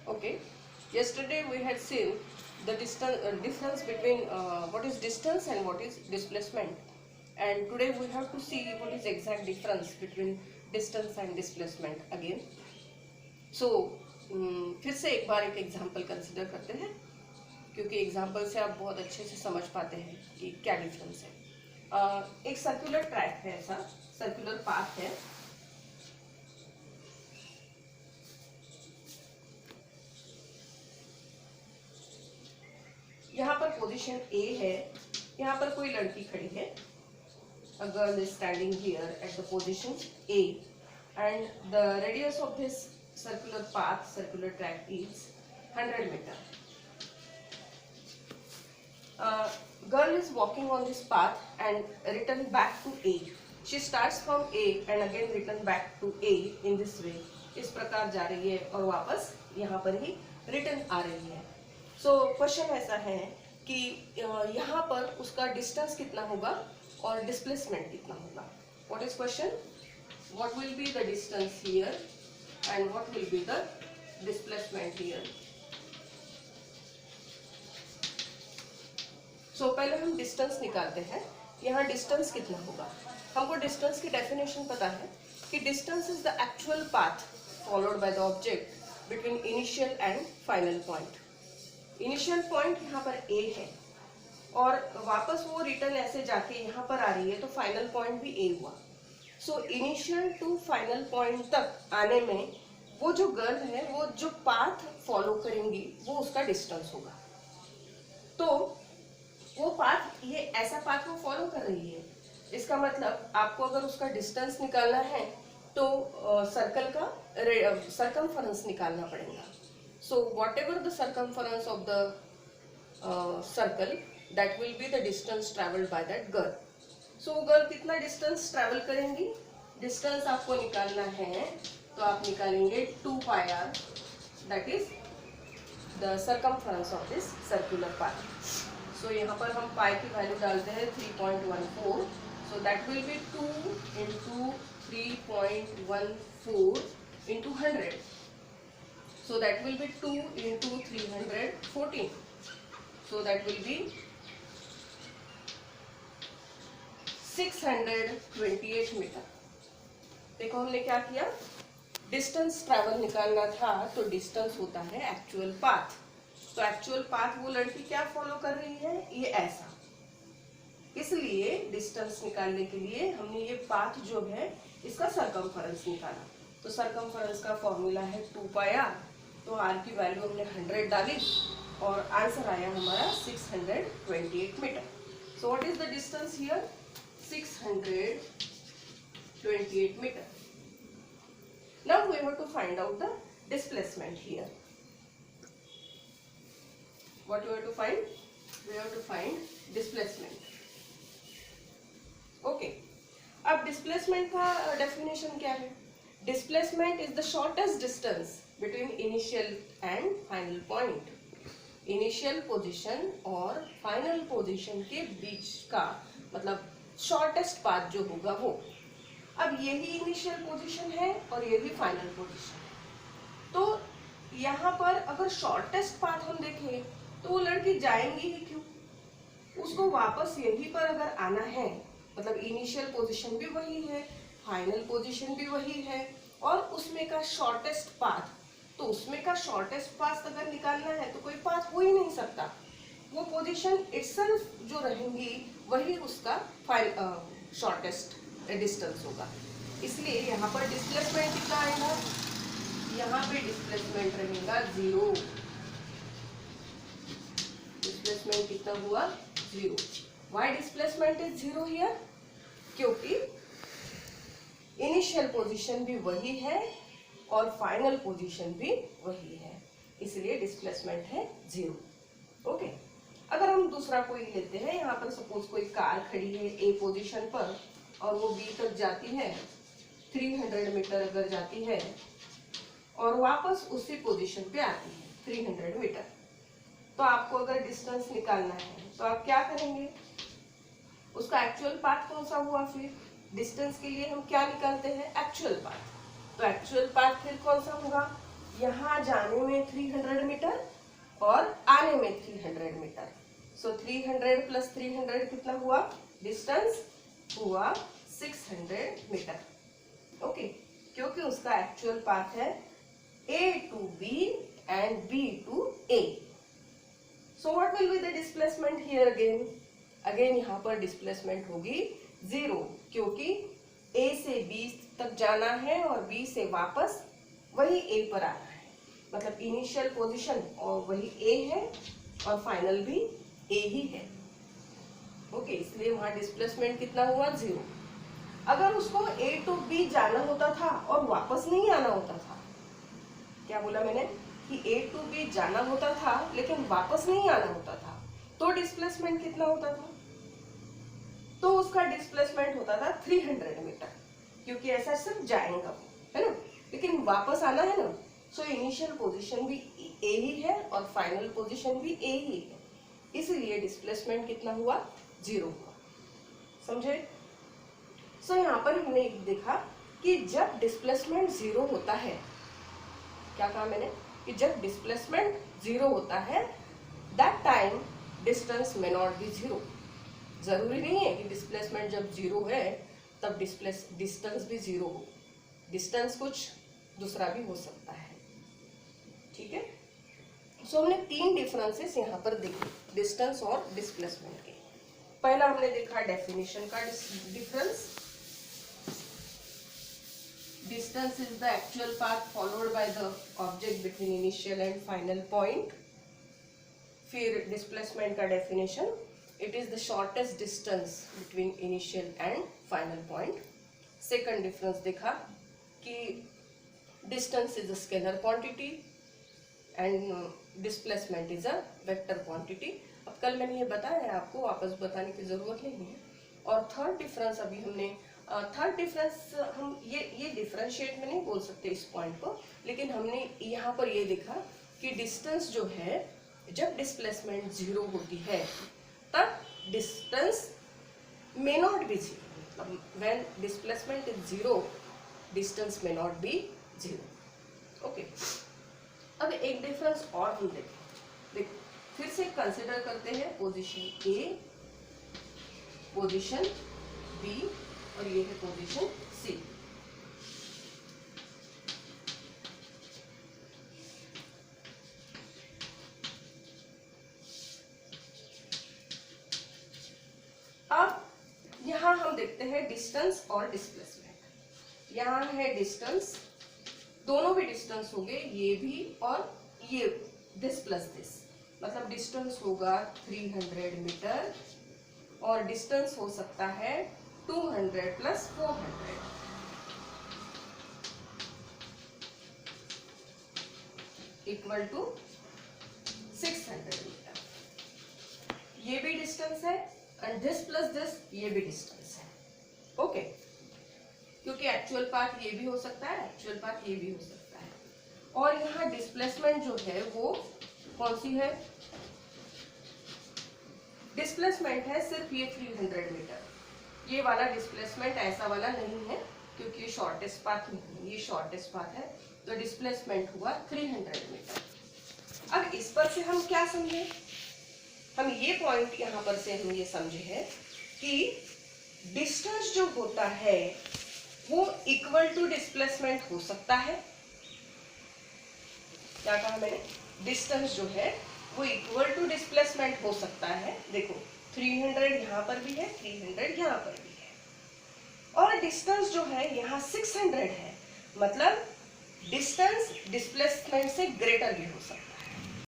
Okay, yesterday we had seen the difference between what is distance and what is displacement, and today we have to see what is exact difference between distance and displacement again. So फिर से एक बार एक example consider करते हैं, क्योंकि example से आप बहुत अच्छे से समझ पाते हैं कि क्या डिफरेंस है. एक सर्कुलर ट्रैक है, ऐसा सर्कुलर पाथ है. यहाँ पर पोजीशन ए है, यहाँ पर कोई लड़की खड़ी है. A girl is standing here at the position A, and the radius of this circular path, circular track is 100 meter. Girl is walking on this path and return back to A. She starts from A and again return back to A in this way. इस प्रकार जा रही है और वापस यहाँ पर ही return आ रही है. सो क्वेश्चन ऐसा है कि यहाँ पर उसका डिस्टेंस कितना होगा और डिस्प्लेसमेंट कितना होगा. What is question? What will be the distance here and what will be the displacement here. So पहले हम डिस्टेंस निकालते हैं. यहाँ डिस्टेंस कितना होगा. हमको डिस्टेंस की डेफिनेशन पता है कि distance is the actual path followed by the object between initial and final point. Initial point यहाँ पर ए है और वापस वो रिटर्न ऐसे जाके यहाँ पर आ रही है, तो फाइनल पॉइंट भी ए हुआ. So initial to final point तक आने में वो जो गर्ल है वो जो पाथ फॉलो करेंगी वो उसका डिस्टेंस होगा. तो वो पाथ, ये ऐसा पाथ वो फॉलो कर रही है, इसका मतलब आपको अगर उसका डिस्टेंस निकालना है तो सर्कल का सरकमफरेंस निकालना पड़ेगा. So whatever the circumference of the circle, that will be the distance traveled by that girl. So girl कितना distance travel करेंगी. Distance आपको निकालना है तो आप निकालेंगे 2 pi r, that is the circumference of this circular path. So यहाँ पर हम pi की वैल्यू डालते हैं 3.14. So that will be 2 into 3.14 into 100. So that will be 2 into 314. So that will be 628 metre. देखो हमने क्या किया, डिस्टेंस ट्रैवल निकालना था तो डिस्टेंस होता है एक्चुअल पाथ. तो एक्चुअल पाथ वो लड़की क्या फॉलो कर रही है, ये ऐसा. इसलिए डिस्टेंस निकालने के लिए हमने ये पाथ जो है इसका सरकमफरेंस निकाला. तो सरकमफरेंस का फॉर्मूला है 2 पाई r. तो r की वैल्यू हमने 100 डाली और आंसर आया हमारा 628 metre. So what is the distance here? 628 metre. Now we have to find out the displacement here. What we have to find? We have to find displacement. Okay, अब displacement का definition क्या है? Displacement is the shortest distance between initial and final point. Initial position और final position के बीच का मतलब shortest path जो होगा वो. अब यही इनिशियल पोजीशन है और यही फाइनल पोजीशन है. तो यहाँ पर अगर शॉर्टेस्ट पाथ हम देखें तो वो लड़की जाएंगी ही क्यों. उसको वापस यहीं पर अगर आना है, मतलब इनिशियल पोजीशन भी वही है, फाइनल पोजीशन भी वही है और उसमें का शॉर्टेस्ट पाथ, तो उसमें का शॉर्टेस्ट पाथ अगर निकालना है तो कोई पाथ हो ही नहीं सकता. वो पोजीशन इटसेल्फ जो रहेंगी वही उसका शॉर्टेस्ट डिस्टेंस होगा. इसलिए यहाँ पर डिस्प्लेसमेंट कितना आएगा? यहाँ पे डिस्प्लेसमेंट रहेगा 0. डिस्प्लेसमेंट कितना हुआ? 0. Why displacement is 0 here? क्योंकि इनिशियल पोजीशन भी वही है और फाइनल पोजीशन भी वही है, इसलिए डिस्प्लेसमेंट है 0. ओके, अगर हम दूसरा कोई लेते हैं, यहाँ पर सपोज कोई कार खड़ी है ए पोजीशन पर और वो बी तक जाती है, 300 मीटर अगर जाती है और वापस उसी पोजीशन पे आती है 300 मीटर. तो आपको अगर डिस्टेंस निकालना है तो आप क्या करेंगे? उसका एक्चुअल पाथ कौन सा हुआ? फिर डिस्टेंस के लिए हम क्या निकालते हैं? Actual path. तो एक्चुअल पाथ फिर कौन सा होगा? यहाँ जाने में 300 मीटर और आने में 300 मीटर। सो 300 प्लस 300 कितना हुआ? डिस्टेंस हुआ 600 मीटर। ओके, क्योंकि उसका एक्चुअल पाथ है A to B and B to A. So what will be the displacement here again? Again यहाँ पर डिस्प्लेसमेंट होगी 0, क्योंकि A से B तक जाना है और B से वापस वही A पर आना है। मतलब इनिशियल पोजीशन और वही A है और फाइनल भी A ही है। ओके, इसलिए वहां डिस्प्लेसमेंट कितना हुआ? 0। अगर उसको A to B जाना होता था और वापस नहीं आना होता था, क्या बोला मैंने कि A to B जाना होता था लेकिन वापस नहीं आना होता था, तो डिस्प्लेसमेंट कितना होता था? तो उसका डिस्प्लेसमेंट होता था 300 मीटर, क्योंकि ऐसा सिर्फ जाएगा है ना, लेकिन वापस आना है ना। सो इनिशियल पोजीशन भी A ही है और फाइनल पोजीशन भी A ही है, इसलिए डिस्प्लेसमेंट कितना हुआ? 0 हुआ। समझे? सो यहाँ पर हमने देखा कि जब डिस्प्लेसमेंट 0 होता है, क्या कहा मैंने कि जब डिस्प्लेसमेंट 0 होता है, that time distance may not be 0। जरूरी नहीं है कि डिस्प्लेसमेंट जब 0 है तब डिस्टेंस भी 0 हो। डिस्टेंस कुछ दूसरा भी हो सकता है। ठीक है, सो हमने 3 डिफरेंसेस यहाँ पर देखे डिस्टेंस और डिस्प्लेसमेंट के। पहला हमने देखा डेफिनेशन का difference. Distance is the actual path followed by the object between initial and final point. फिर displacement का definition, it is the shortest distance between initial and final point. Second difference देखा कि distance is a scalar quantity and displacement is a vector quantity. अब कल मैंने ये बताया है, आपको वापस बताने की जरूरत नहीं है। और थर्ड डिफरेंस अभी हमने थर्ड डिफरेंस हम ये डिफरेंशिएट में नहीं बोल सकते इस पॉइंट को, लेकिन हमने यहाँ पर ये देखा कि डिस्टेंस जो है जब डिस्प्लेसमेंट 0 होती है तब डिस्टेंस मे नॉट बी 0। मतलब when displacement is 0 distance may not be 0। Okay, अब एक डिफरेंस और हम देखें। फिर से कंसिडर करते हैं पोजीशन A, पोजीशन B और ये है पोजीशन C। अब यहां हम देखते हैं डिस्टेंस और डिस्प्लेसमेंट। यहां है डिस्टेंस, दोनों भी डिस्टेंस हो गए, ये भी और ये, दिस प्लस दिस, मतलब डिस्टेंस होगा 300 मीटर और डिस्टेंस हो सकता है 200 प्लस 400 इक्वल टू 600 मीटर। ये भी डिस्टेंस है एंड दिस प्लस दिस ये भी डिस्टेंस है। ओके, क्योंकि एक्चुअल पाथ ये भी हो सकता है, एक्चुअल पाथ ये भी हो सकता है। और यहाँ डिस्प्लेसमेंट जो है वो कौन सी है? डिस्प्लेसमेंट है सिर्फ ये 300 मीटर। ये वाला डिस्प्लेसमेंट ऐसा वाला नहीं है, क्योंकि ये शॉर्टेस्ट पाथ नहीं है, ये शॉर्टेस्ट पाथ है, तो डिस्प्लेसमेंट हुआ 300 मीटर। अब इस पर से हम क्या समझे? हम ये पॉइंट यहाँ पर से हम ये समझे हैं कि डिस्टेंस जो होता है वो इक्वल टू डिस्प्लेसमेंट हो सकता है। क्या कहा मैंने? डिस्टेंस जो है वो इक्वल टू डिस्प्लेसमेंट हो सकता है। देखो 300 यहाँ पर भी है, 300 यहाँ पर भी है, और डिस्टेंस जो है यहाँ 600 है, मतलब डिस्टेंस डिस्प्लेसमेंट से ग्रेटर भी हो सकता है।